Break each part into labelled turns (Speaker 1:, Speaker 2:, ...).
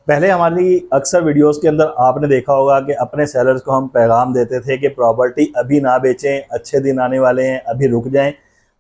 Speaker 1: पहले हमारी अक्सर वीडियोस के अंदर आपने देखा होगा कि अपने सेलर्स को हम पैगाम देते थे कि प्रॉपर्टी अभी ना बेचें, अच्छे दिन आने वाले हैं, अभी रुक जाएं,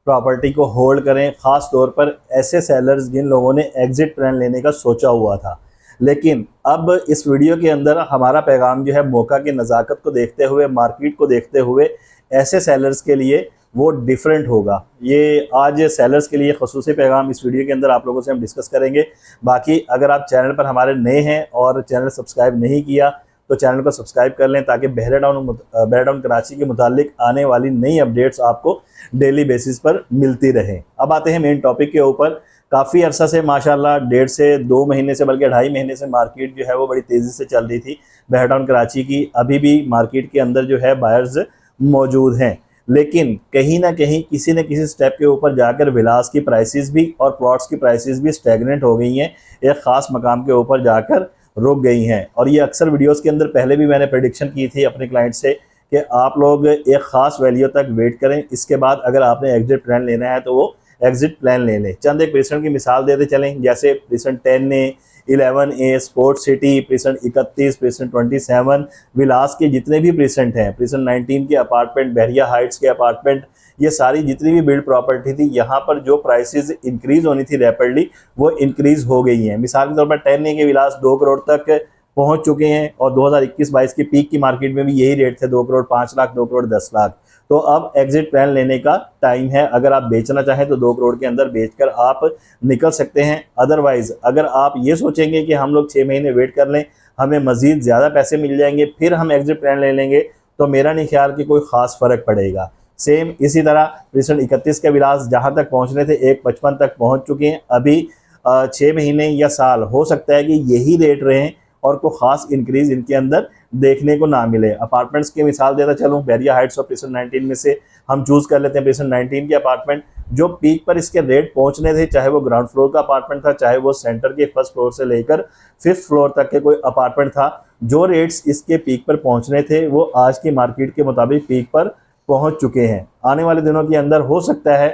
Speaker 1: प्रॉपर्टी को होल्ड करें। ख़ास तौर पर ऐसे सेलर्स जिन लोगों ने एग्जिट प्लान लेने का सोचा हुआ था। लेकिन अब इस वीडियो के अंदर हमारा पैगाम जो है मौका की नज़ाकत को देखते हुए, मार्केट को देखते हुए ऐसे सेलर्स के लिए वो डिफरेंट होगा। ये आज सेलर्स के लिए खसूसी पैगाम इस वीडियो के अंदर आप लोगों से हम डिस्कस करेंगे। बाकी अगर आप चैनल पर हमारे नए हैं और चैनल सब्सक्राइब नहीं किया तो चैनल को सब्सक्राइब कर लें, ताकि बहराडाउन कराची के मुतालिक आने वाली नई अपडेट्स आपको डेली बेसिस पर मिलती रहें। अब आते हैं मेन टॉपिक के ऊपर। काफ़ी अरसा से माशाल्लाह 1.5 से 2 महीने से बल्कि 2.5 महीने से मार्केट जो है वो बड़ी तेज़ी से चल रही थी बहराडाउन कराची की। अभी भी मार्केट के अंदर जो है बायर्स मौजूद हैं, लेकिन कहीं ना कहीं किसी न किसी स्टेप के ऊपर जाकर विलास की प्राइसेस भी और प्लॉट्स की प्राइसेस भी स्टैग्नेंट हो गई हैं, एक ख़ास मकाम के ऊपर जाकर रुक गई हैं। और ये अक्सर वीडियोस के अंदर पहले भी मैंने प्रेडिक्शन की थी अपने क्लाइंट से कि आप लोग एक ख़ास वैल्यू तक वेट करें, इसके बाद अगर आपने एग्जिट प्लान लेना है तो वो एग्जिट प्लान ले लें। चंद एक प्रीसेंट की मिसाल देते चलें, जैसे precinct 10A, 11A, sport city, precinct 31, precinct 27, विलास के जितने भी प्रीसेंट हैं, प्रीसेंट 19 के अपार्टमेंट, बहरिया हाइट्स के अपार्टमेंट, ये सारी जितनी भी बिल्ड प्रॉपर्टी थी, यहाँ पर जो प्राइसेस इंक्रीज होनी थी रैपिडली वो इंक्रीज हो गई हैं। मिसाल के तौर पर 10A के विलास 2 करोड़ तक पहुंच चुके हैं और 2021-22 की पीक की मार्केट में भी यही रेट थे, 2 करोड़ 5 लाख, 2 करोड़ 10 लाख। तो अब एग्जिट प्लान लेने का टाइम है। अगर आप बेचना चाहें तो 2 करोड़ के अंदर बेचकर आप निकल सकते हैं। अदरवाइज अगर आप ये सोचेंगे कि हम लोग 6 महीने वेट कर लें, हमें मजीद ज़्यादा पैसे मिल जाएंगे, फिर हम एग्जिट प्लान ले लेंगे, तो मेरा नहीं ख्याल कि कोई ख़ास फ़र्क पड़ेगा। सेम इसी तरह प्रीसेंट 31 के विलास जहाँ तक पहुँचने थे 1.55 तक पहुँच चुके हैं। अभी 6 महीने या साल हो सकता है कि यही रेट रहें और कोई ख़ास इंक्रीज इनके अंदर देखने को ना मिले। अपार्टमेंट्स की मिसाल देता चलूँ, बहरिया हाइट्स और प्रीसेंट 19 में से हम चूज़ कर लेते हैं प्रीसेंट 19 के अपार्टमेंट। जो पीक पर इसके रेट पहुंचने थे, चाहे वो ग्राउंड फ्लोर का अपार्टमेंट था, चाहे वो सेंटर के फर्स्ट फ्लोर से लेकर 5th फ्लोर तक के कोई अपार्टमेंट था, जो रेट्स इसके पीक पर पहुंचने थे वो आज की मार्केट के मुताबिक पीक पर पहुँच चुके हैं। आने वाले दिनों के अंदर हो सकता है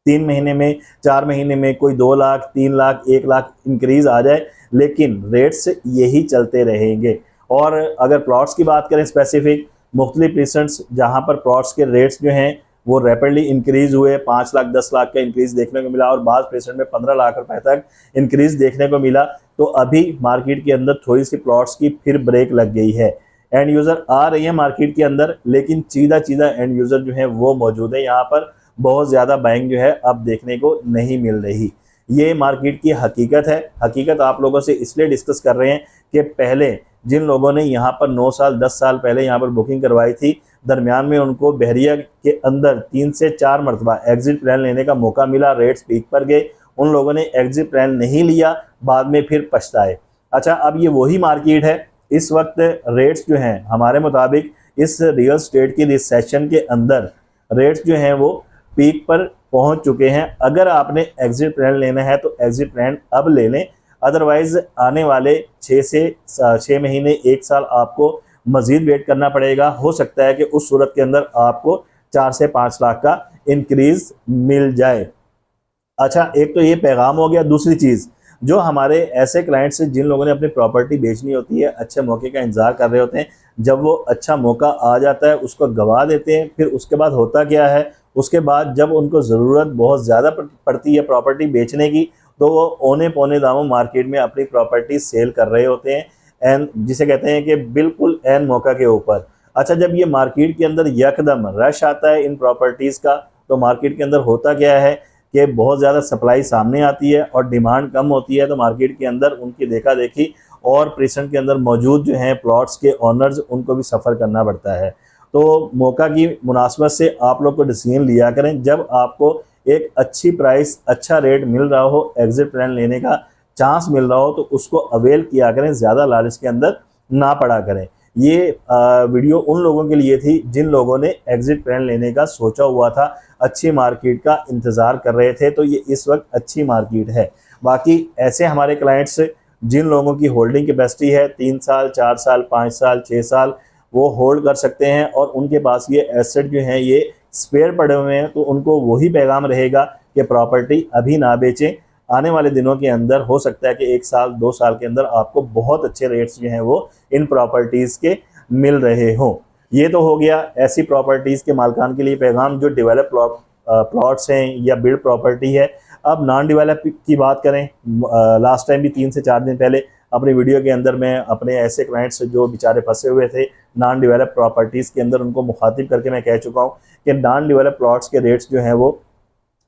Speaker 1: 3 महीने में, 4 महीने में कोई 2 लाख, 3 लाख, 1 लाख इंक्रीज आ जाए, लेकिन रेट्स यही चलते रहेंगे। और अगर प्लॉट्स की बात करें स्पेसिफिक, मुख्तलिफ प्रीसेंट्स जहाँ पर प्लॉट्स के रेट्स जो हैं वो रैपिडली इंक्रीज़ हुए, 5 लाख 10 लाख का इंक्रीज़ देखने को मिला और बाद प्रीसेंट में 15 लाख रुपए तक इंक्रीज़ देखने को मिला। तो अभी मार्केट के अंदर थोड़ी सी प्लॉट्स की फिर ब्रेक लग गई है। एंड यूज़र आ रही है मार्केट के अंदर, लेकिन सीधा एंड यूज़र जो है वो मौजूद है। यहाँ पर बहुत ज़्यादा बाइंग जो है अब देखने को नहीं मिल रही। ये मार्केट की हकीकत है। हकीकत आप लोगों से इसलिए डिस्कस कर रहे हैं कि पहले जिन लोगों ने यहाँ पर 9 साल 10 साल पहले यहाँ पर बुकिंग करवाई थी, दरमियान में उनको बहरिया के अंदर 3 से 4 मरतबा एग्जिट प्लान लेने का मौका मिला, रेट्स पीक पर गए, उन लोगों ने एग्जिट प्लान नहीं लिया, बाद में फिर पछताए। अच्छा, अब ये वही मार्केट है। इस वक्त रेट्स जो हैं हमारे मुताबिक इस रियल स्टेट की रिसेशन के अंदर रेट्स जो हैं वो पीक पर पहुंच चुके हैं। अगर आपने एग्जिट प्लान लेना है तो एग्जिट प्लान अब ले लें, अदरवाइज आने वाले 6 महीने 1 साल आपको मजीद वेट करना पड़ेगा। हो सकता है कि उस सूरत के अंदर आपको 4 से 5 लाख का इंक्रीज मिल जाए। अच्छा, एक तो ये पैगाम हो गया। दूसरी चीज़, जो हमारे ऐसे क्लाइंट्स हैं जिन लोगों ने अपनी प्रॉपर्टी बेचनी होती है, अच्छे मौके का इंतज़ार कर रहे होते हैं, जब वो अच्छा मौका आ जाता है उसको गवा देते हैं। फिर उसके बाद होता क्या है, उसके बाद जब उनको ज़रूरत बहुत ज़्यादा पड़ती है प्रॉपर्टी बेचने की, तो वो औने पौने दामों मार्केट में अपनी प्रॉपर्टी सेल कर रहे होते हैं, एंड जिसे कहते हैं कि बिल्कुल एन मौका के ऊपर। अच्छा, जब ये मार्केट के अंदर यकदम रश आता है इन प्रॉपर्टीज़ का, तो मार्केट के अंदर होता क्या है कि बहुत ज़्यादा सप्लाई सामने आती है और डिमांड कम होती है, तो मार्केट के अंदर उनकी देखा देखी और प्रीसेंट के अंदर मौजूद जो हैं प्लॉट्स के ऑनर्स, उनको भी सफ़र करना पड़ता है। तो मौका की मुनासबत से आप लोग को डिसीजन लिया करें। जब आपको एक अच्छी प्राइस, अच्छा रेट मिल रहा हो, एग्जिट प्लान लेने का चांस मिल रहा हो, तो उसको अवेल किया करें, ज़्यादा लालच के अंदर ना पड़ा करें। ये वीडियो उन लोगों के लिए थी जिन लोगों ने एग्जिट प्लान लेने का सोचा हुआ था, अच्छी मार्केट का इंतज़ार कर रहे थे, तो ये इस वक्त अच्छी मार्केट है। बाकी ऐसे हमारे क्लाइंट्स जिन लोगों की होल्डिंग कैपेसिटी है 3 साल, 4 साल, 5 साल, 6 साल, वो होल्ड कर सकते हैं और उनके पास ये एसेट जो हैं ये स्पेयर पड़े हुए हैं, तो उनको वही पैगाम रहेगा कि प्रॉपर्टी अभी ना बेचें, आने वाले दिनों के अंदर हो सकता है कि 1 साल 2 साल के अंदर आपको बहुत अच्छे रेट्स जो हैं वो इन प्रॉपर्टीज़ के मिल रहे हों। ये तो हो गया ऐसी प्रॉपर्टीज़ के मालिकान के लिए पैगाम जो डेवलप प्लॉट्स हैं या बिल्ड प्रॉपर्टी है। अब नॉन डेवलप की बात करें, लास्ट टाइम भी 3 से 4 दिन पहले अपनी वीडियो के अंदर मैं अपने ऐसे क्लाइंट्स जो बेचारे फंसे हुए थे नॉन डेवलप प्रॉपर्टीज़ के अंदर, उनको मुखातिब करके मैं कह चुका हूँ कि नॉन डेवलप प्लॉट्स के रेट्स जो हैं वो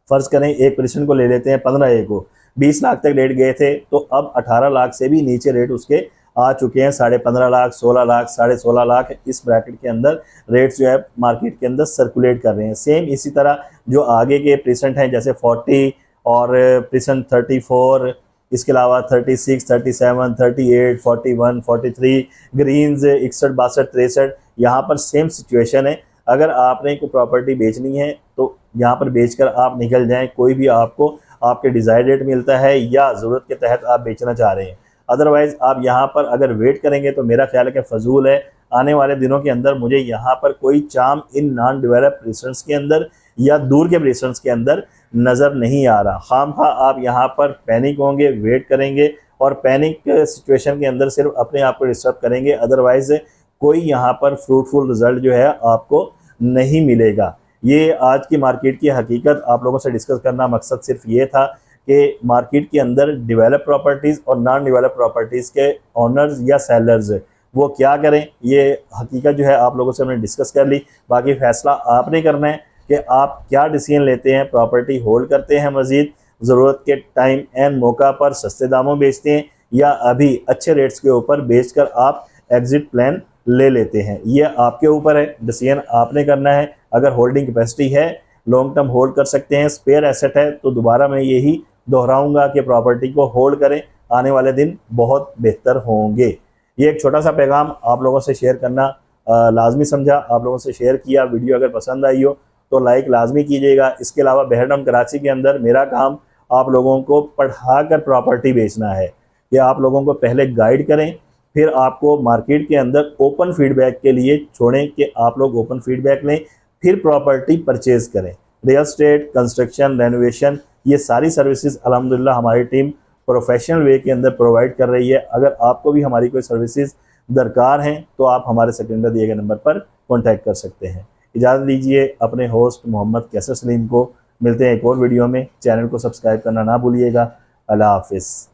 Speaker 1: फ़र्ज़ करें एक पोजीशन को ले लेते हैं 15A को, 20 लाख तक रेट गए थे, तो अब 18 लाख से भी नीचे रेट उसके आ चुके हैं। 15.5 लाख, 16 लाख, 16.5 लाख इस ब्रैकेट के अंदर रेट्स जो है मार्केट के अंदर सर्कुलेट कर रहे हैं। सेम इसी तरह जो आगे के परसेंट हैं जैसे 40 और परसेंट 34, इसके अलावा 36, 37, 38, 41, 43, ग्रीन्स 61, 62, 63, यहाँ पर सेम सिचुएशन है। अगर आपने कोई प्रॉपर्टी बेचनी है तो यहाँ पर बेचकर आप निकल जाएं, कोई भी आपको आपके डिज़ायर्ड रेट मिलता है या ज़रूरत के तहत आप बेचना चाह रहे हैं। अदरवाइज़ आप यहाँ पर अगर वेट करेंगे तो मेरा ख्याल है कि फ़जूल है। आने वाले दिनों के अंदर मुझे यहाँ पर कोई charm in non develop presidents के अंदर या दूर के प्रेसिडेंट्स के अंदर नज़र नहीं आ रहा। खामखा आप यहाँ पर पैनिक होंगे, वेट करेंगे और पैनिक सिचुएशन के अंदर सिर्फ अपने आप को डिस्टर्ब करेंगे। अदरवाइज़ कोई यहाँ पर फ्रूटफुल रिजल्ट जो है आपको नहीं मिलेगा। ये आज की मार्केट की हकीकत आप लोगों से डिस्कस करना मकसद सिर्फ ये था कि मार्केट के अंदर डेवलप प्रॉपर्टीज़ और नॉन डेवलप प्रॉपर्टीज़ के ओनर्स या सेलर्स वो क्या करें, ये हकीकत जो है आप लोगों से हमने डिस्कस कर ली। बाकी फ़ैसला आपने करना है कि आप क्या डिसीजन लेते हैं, प्रॉपर्टी होल्ड करते हैं मज़ीद ज़रूरत के टाइम एंड मौका पर सस्ते दामों बेचते हैं, या अभी अच्छे रेट्स के ऊपर बेचकर आप एग्ज़िट प्लान ले लेते हैं। ये आपके ऊपर है, डिसीजन आपने करना है। अगर होल्डिंग कैपेसिटी है, लॉन्ग टर्म होल्ड कर सकते हैं, स्पेयर एसेट है, तो दोबारा मैं यही दोहराऊंगा कि प्रॉपर्टी को होल्ड करें, आने वाले दिन बहुत बेहतर होंगे। ये एक छोटा सा पैगाम आप लोगों से शेयर करना लाजमी समझा, आप लोगों से शेयर किया। वीडियो अगर पसंद आई हो तो लाइक लाजमी कीजिएगा। इसके अलावा बहरडम कराची के अंदर मेरा काम आप लोगों को पढ़ाकर प्रॉपर्टी बेचना है, कि आप लोगों को पहले गाइड करें, फिर आपको मार्केट के अंदर ओपन फीडबैक के लिए छोड़ें कि आप लोग ओपन फीडबैक लें, फिर प्रॉपर्टी परचेज़ करें। रियल स्टेट, कंस्ट्रक्शन, रेनोवेशन, ये सारी सर्विसेज अल्हम्दुलिल्लाह हमारी टीम प्रोफेशनल वे के अंदर प्रोवाइड कर रही है। अगर आपको भी हमारी कोई सर्विसेज दरकार हैं तो आप हमारे सेकेंडर दिए गए नंबर पर कॉन्टैक्ट कर सकते हैं। इजाज़त दीजिए अपने होस्ट मोहम्मद कैसर सलीम को। मिलते हैं एक और वीडियो में। चैनल को सब्सक्राइब करना ना भूलिएगा। अल्लाह हाफिज़।